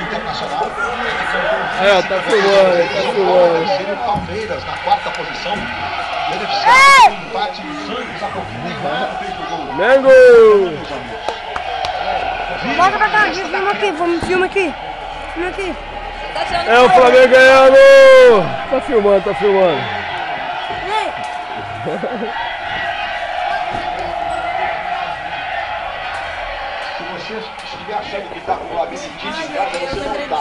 Internacional. Tá filmando, tá filmando. O Palmeiras na quarta posição. Beneficiado do empate do Santos há pouquinho. Neymar fez o gol. Mengo! Bota pra cá, filma aqui, filma aqui. Filma aqui. É o Flamengo ganhando! Tá filmando, tá filmando. Se você estiver achando que está com o labirintite em casa, você não está.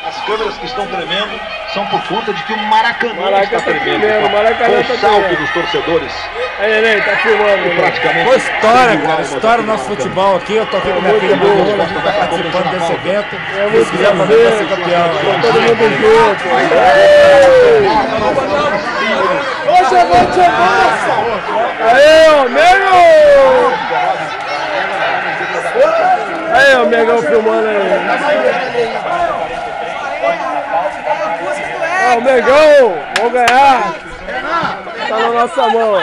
As câmeras que estão tremendo são por conta de que o Maracanã está tremendo. Maracanã o salto dos torcedores. Aí, Neném, tá filmando. Praticamente. Foi história, cara. História do nosso futebol aqui. Eu tô aqui com minha filha Manuela, a gente tá participando desse evento. Se quiser fazer, vai ser campeão. Todo mundo junto. Aí, ó, Mengo! Aí, ó, o Mengão filmando aí. Ó, o Mengão, vamos ganhar. Tá na nossa mão.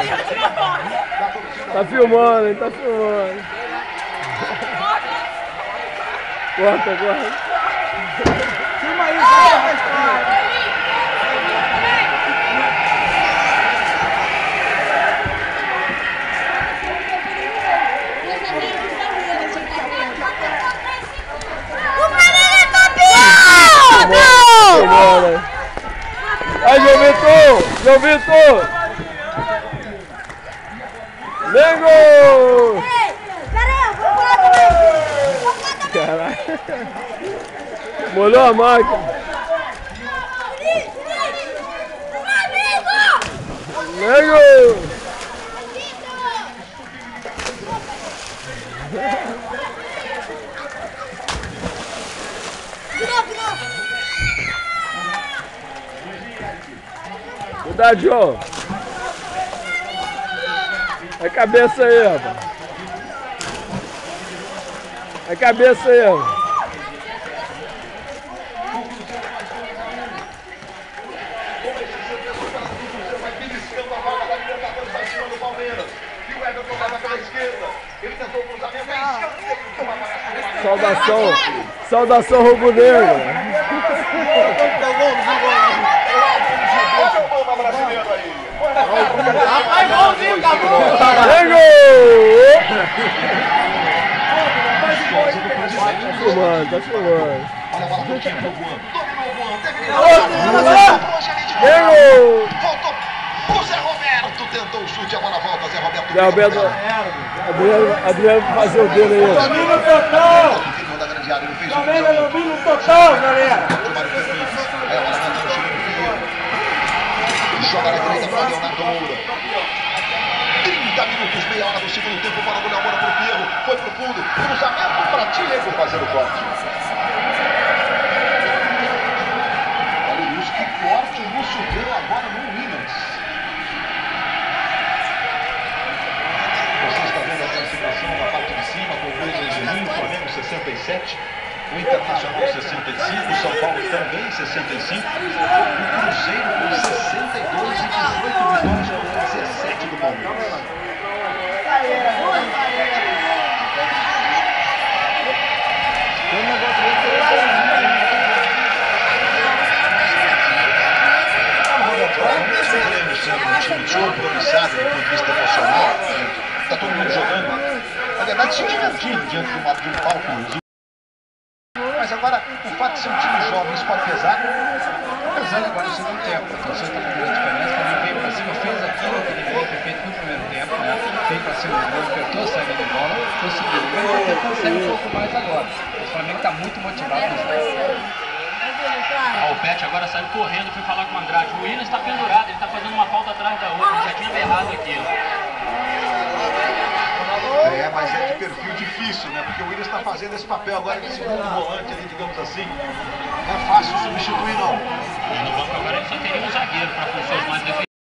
Tá filmando, hein? Tá filmando. Corta. Filma aí, Aí, João Vitor! Mengo! Pera aí, eu vou pular também. Caralho! Molhou a máquina! Mengo! Cuidado, João. É a cabeça aí, rapaz. É a cabeça aí, ó. Saudação rubro-negro. Rapaz, golzinho, acabou! Tá filmando, tá filmando. Olha a bola pro time do Juan. Dominou o Mengo! Voltou o Zé Roberto, tentou o chute, a bola volta, Zé Roberto. Zé Roberto, Adriano fazer o dele aí. Domínio total! Da grande área, ele fez Flamengo domínio total, galera! Aí a bola volta no time do Fierro. Joga na direita para Leonardo Moura. 30 minutos, meia hora do segundo tempo para o Leonardo Moura pro Fierro. Foi pro fundo, cruzamento para Diego fazer o corte. Olha o Lúcio, que corte o Lúcio deu agora no Williams. Você está vendo a classificação na parte de cima com o gol do Angelinho, Flamengo 67. O Internacional 65, o São Paulo também 65, o Cruzeiro com 62 e 18 vitórias, 17 do Palmeiras. Um time descompromissado do ponto de vista emocional, está todo mundo jogando, na verdade se divertindo diante de um palco. Mas agora, o fato de ser um time jovem, isso pode pesar. Pesando agora no segundo tempo. A torcida está fazendo a diferença, também veio para cima, fez aquilo que deveria ter feito no primeiro tempo, né? Veio para cima do gol, apertou a saída de bola, conseguiu. Vai consegue um pouco mais agora. O Flamengo está muito motivado no jogo. O Pet agora saiu correndo e foi falar com o Andrade. O Williams está pendurado, ele está fazendo uma falta atrás da outra, ele já tinha berrado aquilo. Mas é de perfil difícil, né? Porque o Williams está fazendo esse papel agora de segundo volante ali, digamos assim. Não é fácil substituir, não. E no banco agora ele só teria um zagueiro para funções mais defensivas.